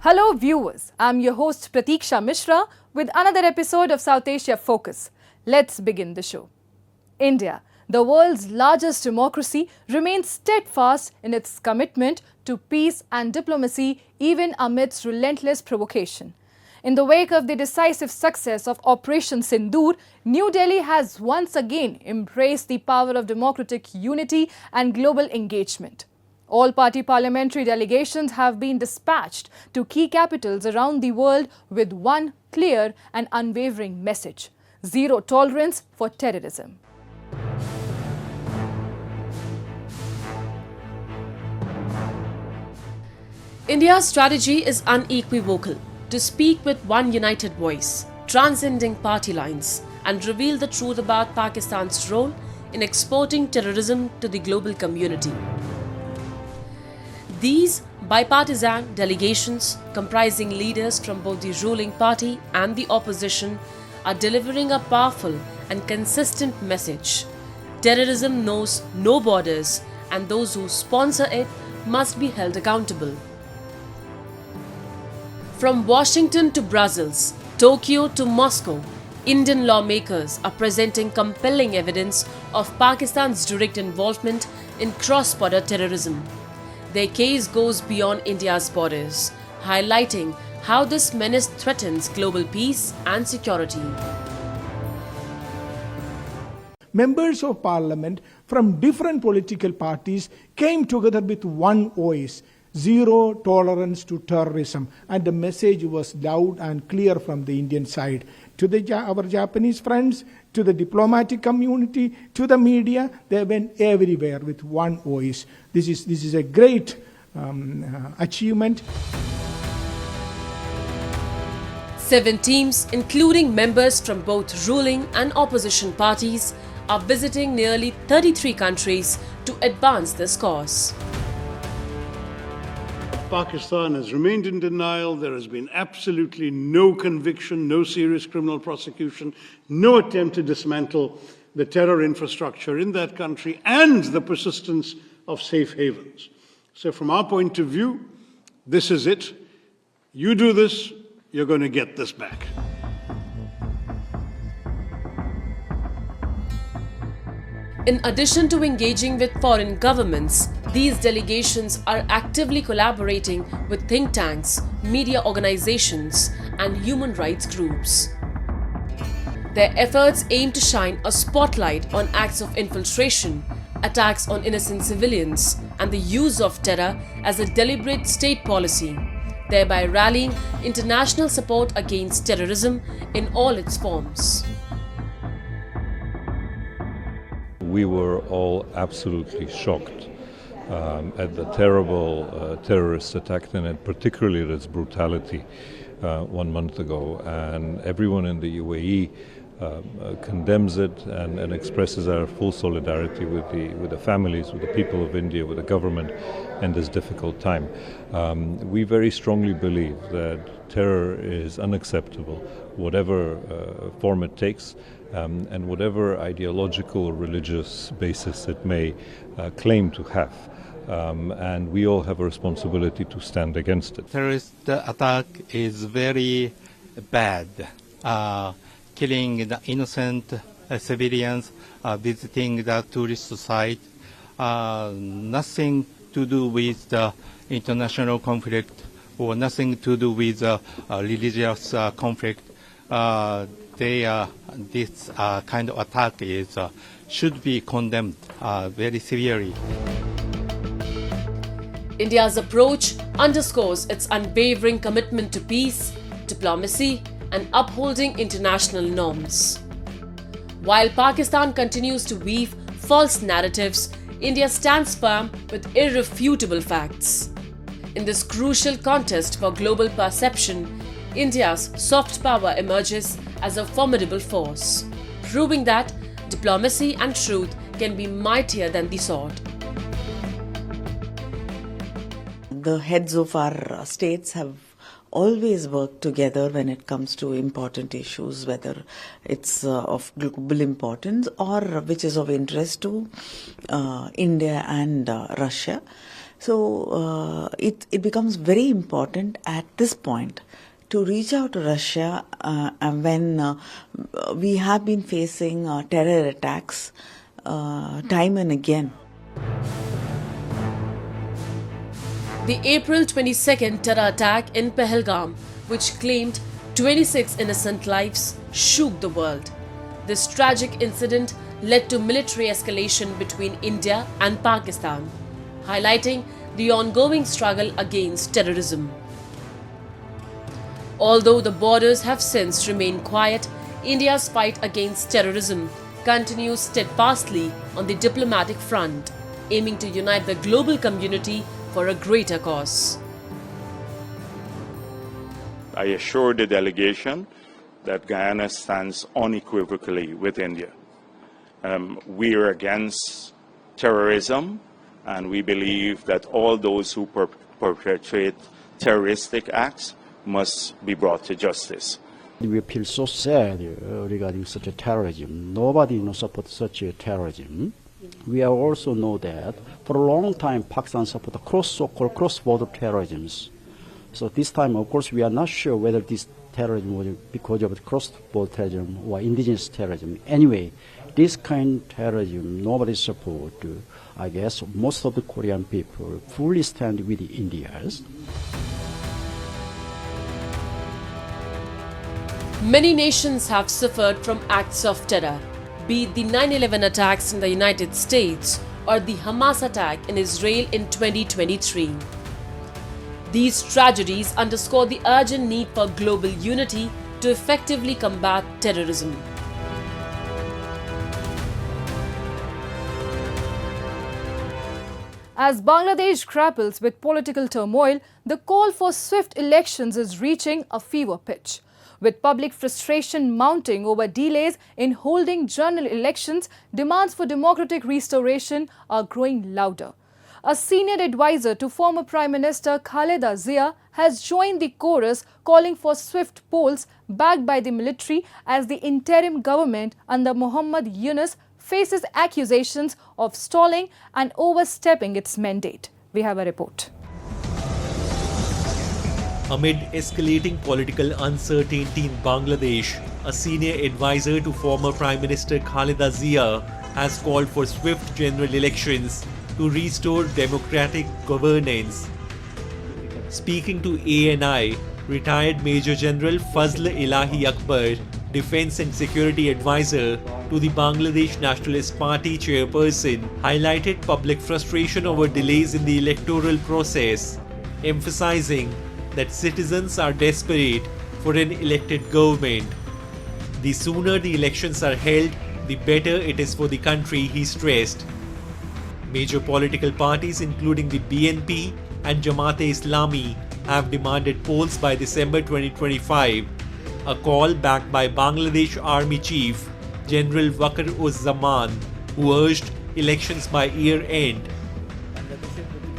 Hello viewers, I'm your host Pratiksha Mishra with another episode of South Asia Focus. Let's begin the show. India, the world's largest democracy, remains steadfast in its commitment to peace and diplomacy even amidst relentless provocation. In the wake of the decisive success of Operation Sindoor, New Delhi has once again embraced the power of democratic unity and global engagement. All-party parliamentary delegations have been dispatched to key capitals around the world with one clear and unwavering message: zero tolerance for terrorism. India's strategy is unequivocal: to speak with one united voice, transcending party lines, and reveal the truth about Pakistan's role in exporting terrorism to the global community. These bipartisan delegations, comprising leaders from both the ruling party and the opposition, are delivering a powerful and consistent message. Terrorism knows no borders, and those who sponsor it must be held accountable. From Washington to Brussels, Tokyo to Moscow, Indian lawmakers are presenting compelling evidence of Pakistan's direct involvement in cross-border terrorism. Their case goes beyond India's borders, highlighting how this menace threatens global peace and security. Members of parliament from different political parties came together with one voice: zero tolerance to terrorism, and the message was loud and clear from the Indian side. To our Japanese friends, to the diplomatic community, to the media, they went everywhere with one voice. This is a great achievement. 7 teams, including members from both ruling and opposition parties, are visiting nearly 33 countries to advance this cause. Pakistan has remained in denial. There has been absolutely no conviction, no serious criminal prosecution, no attempt to dismantle the terror infrastructure in that country, and the persistence of safe havens. So from our point of view, this is it. You do this, you're going to get this back. In addition to engaging with foreign governments, these delegations are actively collaborating with think tanks, media organizations, and human rights groups. Their efforts aim to shine a spotlight on acts of infiltration, attacks on innocent civilians, and the use of terror as a deliberate state policy, thereby rallying international support against terrorism in all its forms. We were all absolutely shocked at the terrible terrorist attack, and particularly at its brutality 1 month ago. And everyone in the UAE condemns it and expresses our full solidarity with the families, with the people of India, with the government in this difficult time. We very strongly believe that terror is unacceptable, whatever form it takes, and whatever ideological or religious basis it may claim to have. And we all have a responsibility to stand against it. Terrorist attack is very bad. Killing the innocent civilians, visiting the tourist site, nothing to do with the international conflict or nothing to do with religious conflict. This kind of attack should be condemned very severely. India's approach underscores its unwavering commitment to peace, diplomacy, and upholding international norms. While Pakistan continues to weave false narratives, India stands firm with irrefutable facts. In this crucial contest for global perception, India's soft power emerges as a formidable force, proving that diplomacy and truth can be mightier than the sword. The heads of our states have always worked together when it comes to important issues, whether it's of global importance or which is of interest to India and Russia. So it becomes very important at this point to reach out to Russia when we have been facing terror attacks time and again. The April 22nd terror attack in Pahalgam, which claimed 26 innocent lives, shook the world. This tragic incident led to military escalation between India and Pakistan, highlighting the ongoing struggle against terrorism. Although the borders have since remained quiet, India's fight against terrorism continues steadfastly on the diplomatic front, aiming to unite the global community for a greater cause. I assure the delegation that Guyana stands unequivocally with India. We are against terrorism, and we believe that all those who perpetrate terroristic acts must be brought to justice. We feel so sad regarding such a terrorism. Nobody supports such a terrorism. We also know that for a long time Pakistan supported so-called cross-border terrorism. So this time, of course, we are not sure whether this terrorism was because of cross-border terrorism or indigenous terrorism. Anyway, this kind of terrorism nobody supports. I guess most of the Korean people fully stand with the Indians. Many nations have suffered from acts of terror, be it the 9/11 attacks in the United States or the Hamas attack in Israel in 2023. These tragedies underscore the urgent need for global unity to effectively combat terrorism. As Bangladesh grapples with political turmoil, the call for swift elections is reaching a fever pitch. With public frustration mounting over delays in holding general elections, demands for democratic restoration are growing louder. A senior advisor to former Prime Minister Khaleda Zia has joined the chorus calling for swift polls backed by the military as the interim government under Muhammad Yunus faces accusations of stalling and overstepping its mandate. We have a report. Amid escalating political uncertainty in Bangladesh, a senior advisor to former Prime Minister Khaleda Zia has called for swift general elections to restore democratic governance. Speaking to ANI, retired Major General Fazl Ilahi Akbar, Defence and Security Advisor to the Bangladesh Nationalist Party chairperson, highlighted public frustration over delays in the electoral process, emphasizing that citizens are desperate for an elected government. The sooner the elections are held, the better it is for the country, he stressed. Major political parties including the BNP and Jamaat-e-Islami have demanded polls by December 2025, a call backed by Bangladesh Army Chief General Wakar-uz-Zaman, who urged elections by year end.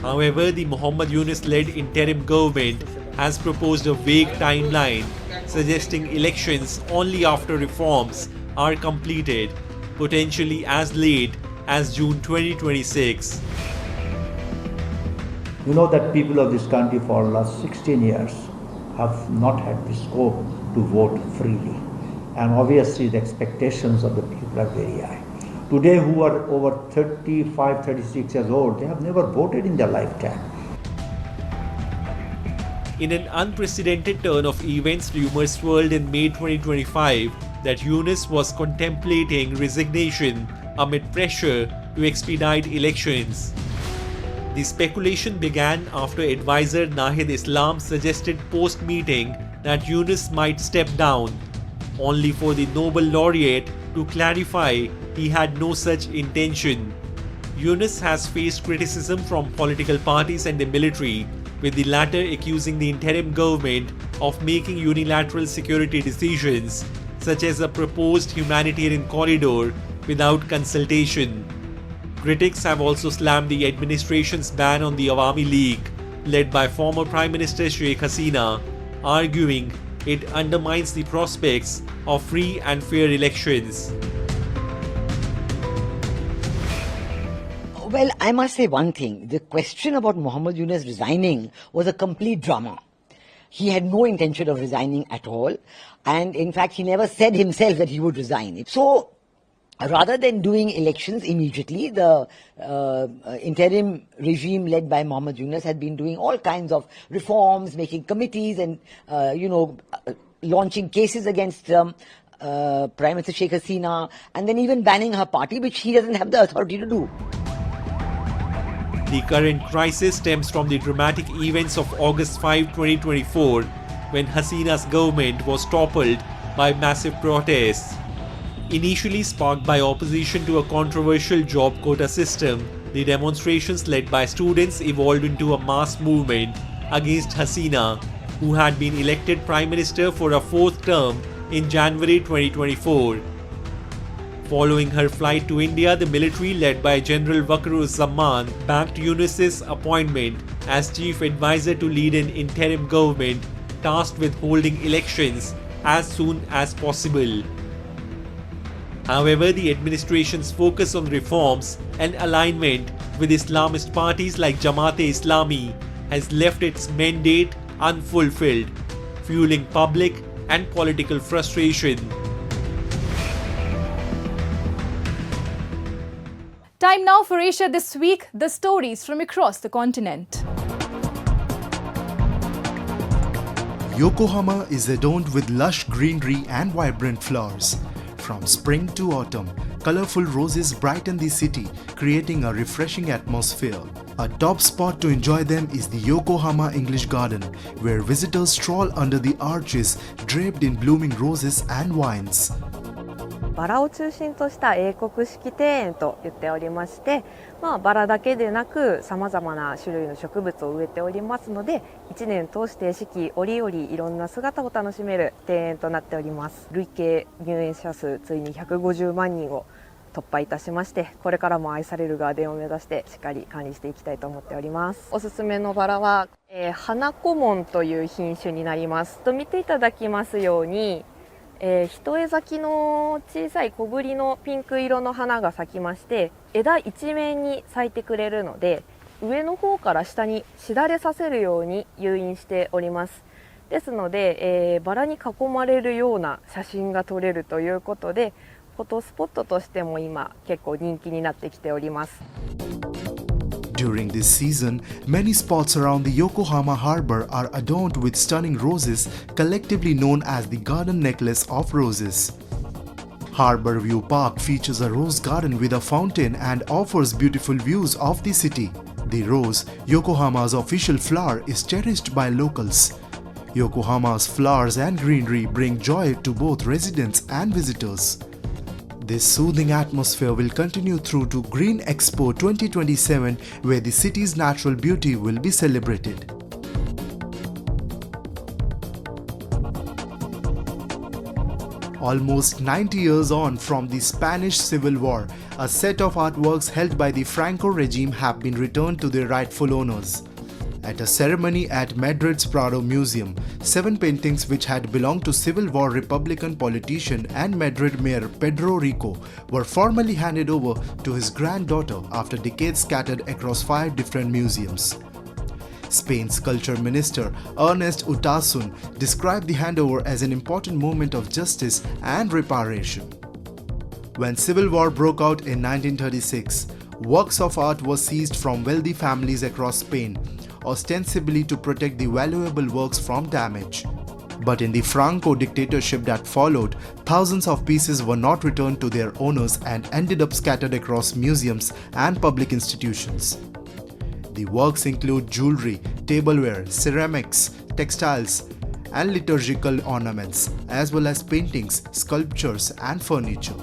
However, the Muhammad Yunus-led interim government has proposed a vague timeline, suggesting elections only after reforms are completed, potentially as late as June 2026. You know that people of this country for the last 16 years have not had the scope to vote freely. And obviously the expectations of the people are very high. Today, who are over 35, 36 years old, they have never voted in their lifetime. In an unprecedented turn of events, rumors swirled in May 2025 that Yunus was contemplating resignation amid pressure to expedite elections. The speculation began after advisor Nahid Islam suggested post-meeting that Yunus might step down, only for the Nobel laureate to clarify he had no such intention. Yunus has faced criticism from political parties and the military, with the latter accusing the interim government of making unilateral security decisions, such as a proposed humanitarian corridor, without consultation. Critics have also slammed the administration's ban on the Awami League, led by former Prime Minister Sheikh Hasina, arguing it undermines the prospects of free and fair elections. Well, I must say one thing. The question about Muhammad Yunus resigning was a complete drama. He had no intention of resigning at all. And in fact, he never said himself that he would resign. So, rather than doing elections immediately, the interim regime led by Muhammad Yunus had been doing all kinds of reforms, making committees and, launching cases against Prime Minister Sheikh Hasina, and then even banning her party, which he doesn't have the authority to do. The current crisis stems from the dramatic events of August 5, 2024, when Hasina's government was toppled by massive protests. Initially sparked by opposition to a controversial job quota system, the demonstrations led by students evolved into a mass movement against Hasina, who had been elected Prime Minister for a fourth term in January 2024. Following her flight to India, the military led by General Wakar-uz-Zaman backed Yunus's appointment as chief advisor to lead an interim government tasked with holding elections as soon as possible. However, the administration's focus on reforms and alignment with Islamist parties like Jamaat-e-Islami has left its mandate unfulfilled, fueling public and political frustration. Time now for Asia This Week, the stories from across the continent. Yokohama is adorned with lush greenery and vibrant flowers. From spring to autumn, colorful roses brighten the city, creating a refreshing atmosphere. A top spot to enjoy them is the Yokohama English Garden, where visitors stroll under the arches draped in blooming roses and vines. バラを中心とした英国式庭園と言っておりまして、バラだけでなく様々な種類の植物を植えておりますので、1年通して四季折々いろんな姿を楽しめる庭園となっております。累計入園者数ついに150万人を突破いたしまして、これからも愛されるガーデンを目指してしっかり管理していきたいと思っております。おすすめのバラは、花小紋という品種になります。見ていただきますように、一重咲きの小さい小ぶりのピンク色の花が咲きまして、枝一面に咲いてくれるので、上の方から下にしだれさせるように誘引しております。ですので、バラに囲まれるような写真が撮れるということで、フォトスポットとしても今結構人気になってきております。During this season, many spots around the Yokohama harbor are adorned with stunning roses, collectively known as the Garden Necklace of Roses. Harbour View Park features a rose garden with a fountain and offers beautiful views of the city. The rose, Yokohama's official flower, is cherished by locals. Yokohama's flowers and greenery bring joy to both residents and visitors. This soothing atmosphere will continue through to Green Expo 2027, where the city's natural beauty will be celebrated. Almost 90 years on from the Spanish Civil War, a set of artworks held by the Franco regime have been returned to their rightful owners. At a ceremony at Madrid's Prado Museum, 7 paintings which had belonged to Civil War Republican politician and Madrid Mayor Pedro Rico were formally handed over to his granddaughter after decades scattered across 5 different museums. Spain's culture minister Ernest Utasun described the handover as an important moment of justice and reparation. When Civil War broke out in 1936, works of art were seized from wealthy families across Spain, ostensibly to protect the valuable works from damage. But in the Franco dictatorship that followed, thousands of pieces were not returned to their owners and ended up scattered across museums and public institutions. The works include jewelry, tableware, ceramics, textiles, and liturgical ornaments, as well as paintings, sculptures, and furniture.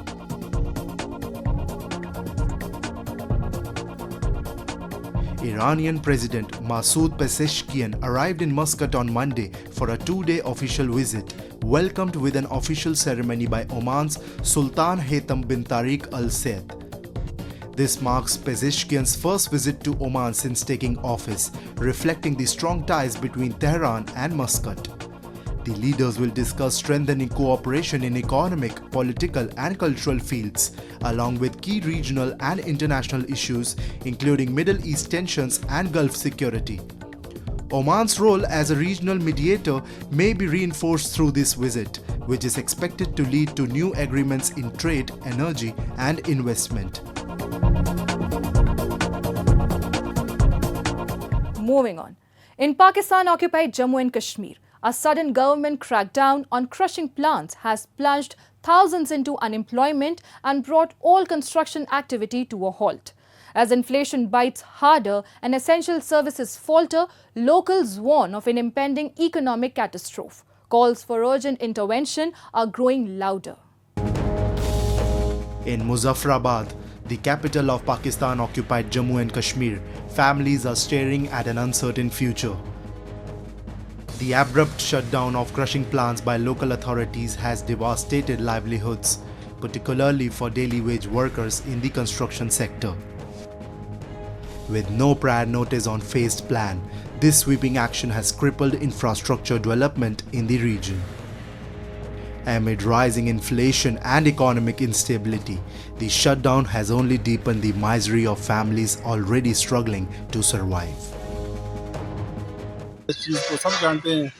Iranian President Masoud Pezeshkian arrived in Muscat on Monday for a 2-day official visit, welcomed with an official ceremony by Oman's Sultan Haytham bin Tariq Al Said. This marks Pezeshkian's first visit to Oman since taking office, reflecting the strong ties between Tehran and Muscat. The leaders will discuss strengthening cooperation in economic, political and cultural fields, along with key regional and international issues including Middle East tensions and Gulf security. Oman's role as a regional mediator may be reinforced through this visit, which is expected to lead to new agreements in trade, energy and investment. Moving on. In Pakistan-occupied Jammu and Kashmir, a sudden government crackdown on crushing plants has plunged thousands into unemployment and brought all construction activity to a halt. As inflation bites harder and essential services falter, locals warn of an impending economic catastrophe. Calls for urgent intervention are growing louder. In Muzaffarabad, the capital of Pakistan-occupied Jammu and Kashmir, families are staring at an uncertain future. The abrupt shutdown of crushing plants by local authorities has devastated livelihoods, particularly for daily wage workers in the construction sector. With no prior notice on phased plan, this sweeping action has crippled infrastructure development in the region. Amid rising inflation and economic instability, the shutdown has only deepened the misery of families already struggling to survive. इस चीज़ को सब जानते हैं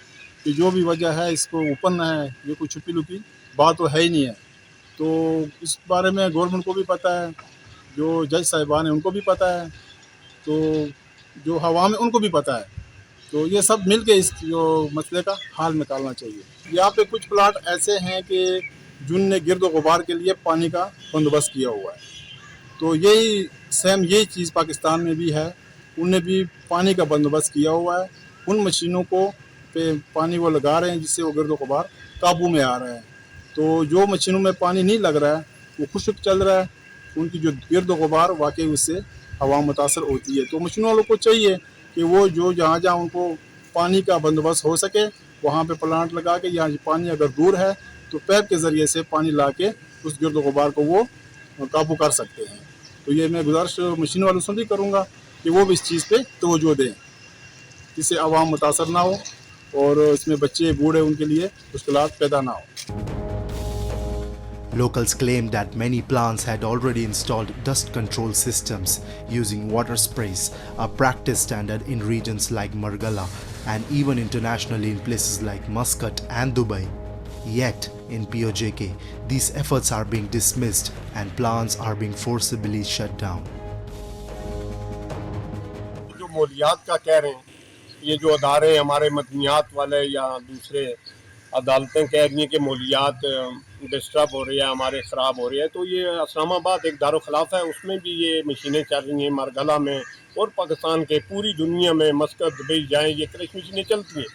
कि जो भी वजह है इसको ओपन है, ये कोई छुपी लुकी बात तो है ही नहीं है। तो इस बारे में गवर्नमेंट को भी पता है, जो जज साहिबान हैं उनको भी पता है, तो जो हवा में उनको भी पता है। तो ये सब मिल के इस जो मसले का हाल निकालना चाहिए। यहाँ पे कुछ प्लाट ऐसे हैं कि जिनने गिरद गुबार के लिए पानी का बंदोबस्त किया हुआ है। तो यही सेम यही चीज़ पाकिस्तान में भी है, उनने भी पानी का बंदोबस्त किया हुआ है। उन मशीनों को पे पानी वो लगा रहे हैं जिससे वो गिरद गुबार काबू में आ रहा है। तो जो मशीनों में पानी नहीं लग रहा है वो खुश्क चल रहा है, उनकी जो गिरद गुबार वाकई उससे हवा मुतासर होती है। तो मशीनों वालों को चाहिए कि वो जो जहाँ जहाँ उनको पानी का बंदोबस्त हो सके वहाँ पे प्लांट लगा के, यहाँ पानी अगर दूर है तो पैप के ज़रिए से पानी ला के उस गिरद गुबार को वो काबू कर सकते हैं। तो ये मैं गुजारिश मशीन वालों से भी करूँगा कि वो भी इस चीज़ पे तवज्जो दें, जिससे आवाम मुतासर ना हो और इसमें बच्चे बूढ़े उनके लिए मुश्किलात पैदा ना हो। Locals claimed that many plants had already installed dust control systems using water sprays, a practice standard in regions like Margala and even internationally in places like Muscat and Dubai. Yet, in POJK, these efforts are being dismissed and plants are being forcibly shut down. जो मौलियात का कह रहे हैं, ये जो अदारे हमारे मदनियात वाले या दूसरे अदालतें कह रही हैं कि मौलियात डिस्टर्ब हो रही है, हमारे ख़राब हो रही है, तो ये इस्लामाबाद एक दारो खिलाफ है, उसमें भी ये मशीनें चल रही हैं। मरगला में और पाकिस्तान के पूरी दुनिया में मस्कत दुबई जाएँ ये क्रश मशीनें चलती हैं।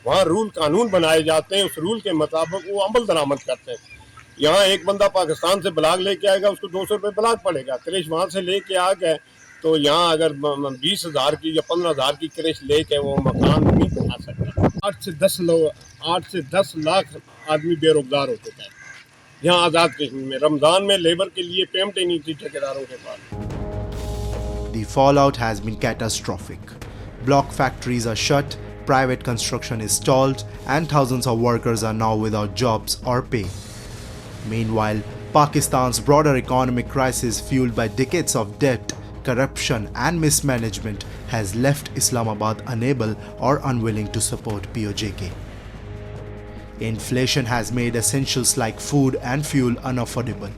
वहाँ रूल कानून बनाए जाते हैं, उस रूल के मुताबिक वो अमल दरामद करते हैं। यहाँ एक बंदा पाकिस्तान से ब्लाक लेके आएगा, उसको 200 रुपये ब्लाक पड़ेगा। क्रश वहाँ से लेके आ गए तो यहाँ अगर 20,000 की या 15,000 की क्रश लेके वो मकान नहीं बना सकता। 8 से 10 लाख आदमी बेरोजगार हो चुका है यहाँ आज़ाद कश्मीर में। रमज़ान में लेबर के लिए पेमेंट ही नहीं थी ठेकेदारों के पास। The fallout has been catastrophic. Block factories are shut, private construction is stalled, and thousands of workers are now without jobs or pay. Meanwhile, Pakistan's broader economic crisis, fueled by decades of debt, corruption and mismanagement, has left Islamabad unable or unwilling to support POJK. Inflation has made essentials like food and fuel unaffordable.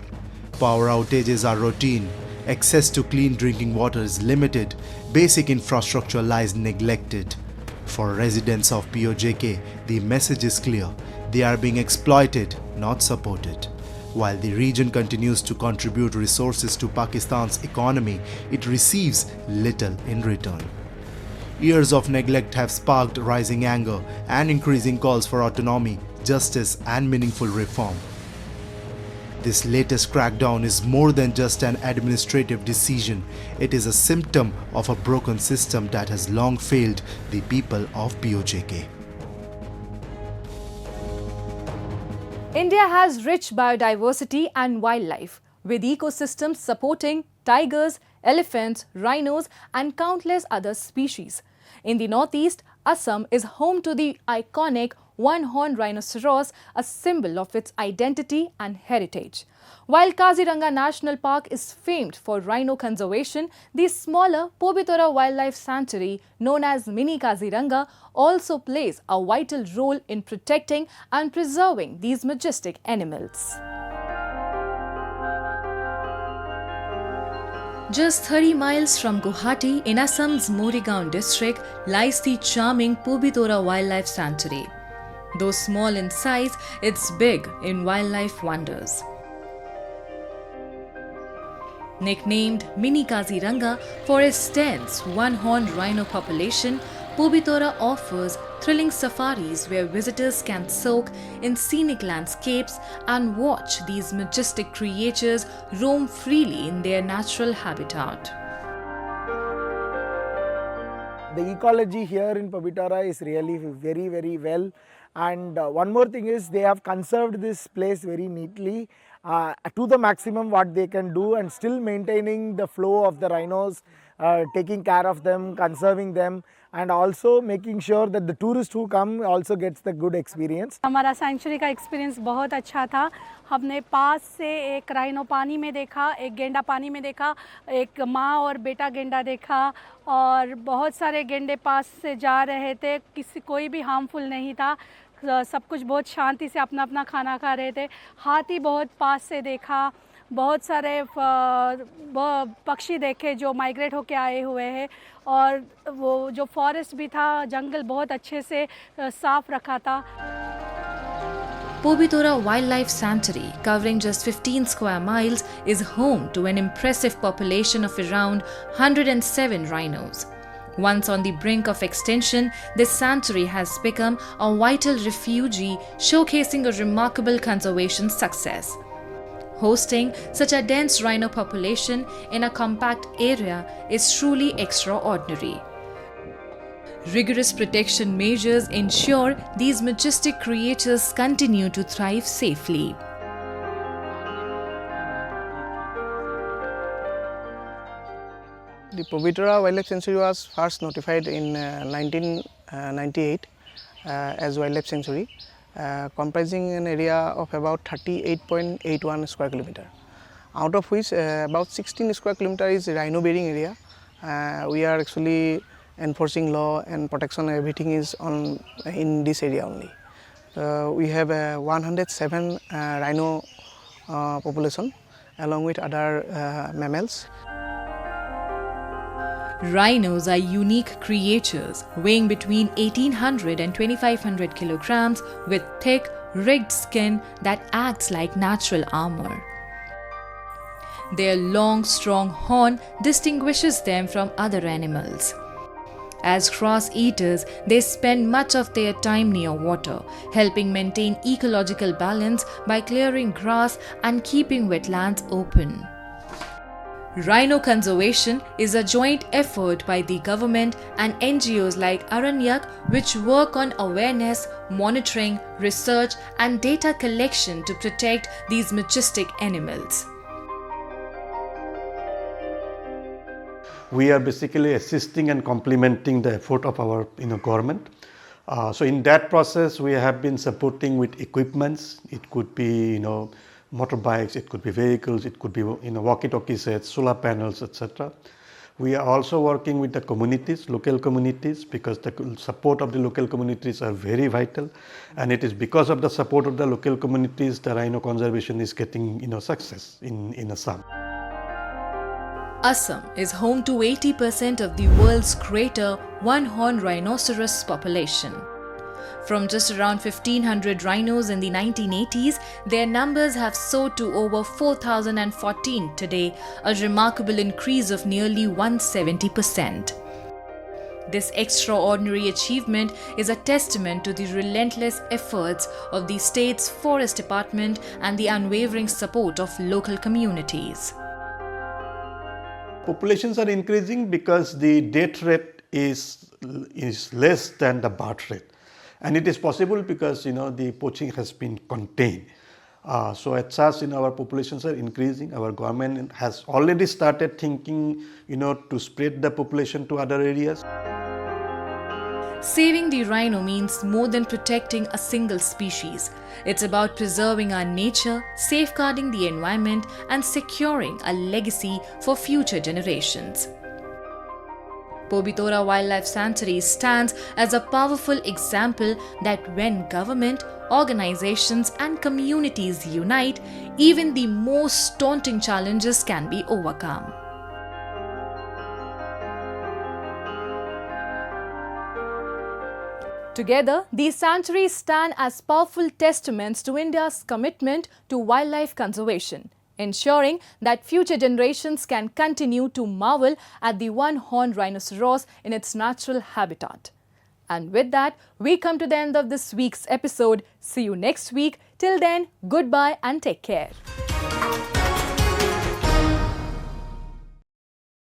Power outages are routine, access to clean drinking water is limited, basic infrastructure lies neglected. For residents of POJK, the message is clear: they are being exploited, not supported. While the region continues to contribute resources to Pakistan's economy, it receives little in return. Years of neglect have sparked rising anger and increasing calls for autonomy, justice, and meaningful reform. This latest crackdown is more than just an administrative decision. It is a symptom of a broken system that has long failed the people of POJK. India has rich biodiversity and wildlife, with ecosystems supporting tigers, elephants, rhinos, and countless other species. In the northeast, Assam is home to the iconic one-horned rhinoceros, a symbol of its identity and heritage. While Kaziranga National Park is famed for rhino conservation, the smaller Pobitora Wildlife Sanctuary, known as Mini Kaziranga, also plays a vital role in protecting and preserving these majestic animals. Just 30 miles from Guwahati in Assam's Morigaon district lies the charming Pobitora Wildlife Sanctuary. Though small in size, it's big in wildlife wonders. Nicknamed Mini Kaziranga for its dense one-horned rhino population, Pobitora offers thrilling safaris where visitors can soak in scenic landscapes and watch these majestic creatures roam freely in their natural habitat. The ecology here in Pobitora is really very, very well. And one more thing is they have conserved this place very neatly to the maximum what they can do, and still maintaining the flow of the rhinos, taking care of them, conserving them, and also making sure that the tourists who come also gets the good experience. हमारा sanctuary का experience बहुत अच्छा था. हमने पास से एक rhino पानी में देखा, एक गेंडा पानी में देखा, एक माँ और बेटा गेंडा देखा, और बहुत सारे गेंडे पास से जा रहे थे. कोई भी हार्मफुल नहीं था. सब कुछ बहुत शांति से अपना अपना खाना खा रहे थे. हाथी बहुत पास से देखा. बहुत सारे पक्षी देखे जो माइग्रेट होके आए हुए हैं, और वो जो फॉरेस्ट भी था, जंगल बहुत अच्छे से साफ रखा था. Pobitora Wildlife Sanctuary, covering just 15 square miles, is home to an impressive population of around 107 rhinos. Once on the brink of extinction, this sanctuary has become a vital refuge, showcasing a remarkable conservation success. Hosting such a dense rhino population in a compact area is truly extraordinary. Rigorous protection measures ensure these majestic creatures continue to thrive safely. The Pobitora Wildlife Sanctuary was first notified in 1998 as Wildlife Sanctuary, comprising an area of about 38.81 square kilometer, out of which about 16 square kilometer is rhino bearing area. We are actually enforcing law and protection, everything is on in this area only. We have 107 rhino population along with other mammals. Rhinos are unique creatures weighing between 1800 and 2500 kilograms with thick, rigged skin that acts like natural armor. Their long, strong horn distinguishes them from other animals. As grass-eaters, they spend much of their time near water, helping maintain ecological balance by clearing grass and keeping wetlands open. Rhino conservation is a joint effort by the government and NGOs like Aranyak, which work on awareness, monitoring, research and data collection to protect these majestic animals. We are basically assisting and complementing the effort of our government. So in that process, we have been supporting with equipments. It could be motorbikes, it could be vehicles, it could be walkie-talkie sets, solar panels, etc. We are also working with the communities, local communities, because the support of the local communities are very vital, and it is because of the support of the local communities the rhino conservation is getting success in Assam. Assam is home to 80% of the world's greater one-horned rhinoceros population. From just around 1500 rhinos in the 1980s, their numbers have soared to over 4014 today, a remarkable increase of nearly 170%. This extraordinary achievement is a testament to the relentless efforts of the state's forest department and the unwavering support of local communities. Populations are increasing because the death rate is less than the birth rate. And it is possible because the poaching has been contained. So as such, our populations are increasing. Our government has already started thinking, to spread the population to other areas. Saving the rhino means more than protecting a single species. It's about preserving our nature, safeguarding the environment, and securing a legacy for future generations. Pobitora Wildlife Sanctuary stands as a powerful example that when government, organizations, and communities unite, even the most daunting challenges can be overcome. Together, these sanctuaries stand as powerful testaments to India's commitment to wildlife conservation, ensuring that future generations can continue to marvel at the one-horned rhinoceros in its natural habitat. And with that, we come to the end of this week's episode. See you next week. Till then, goodbye and take care.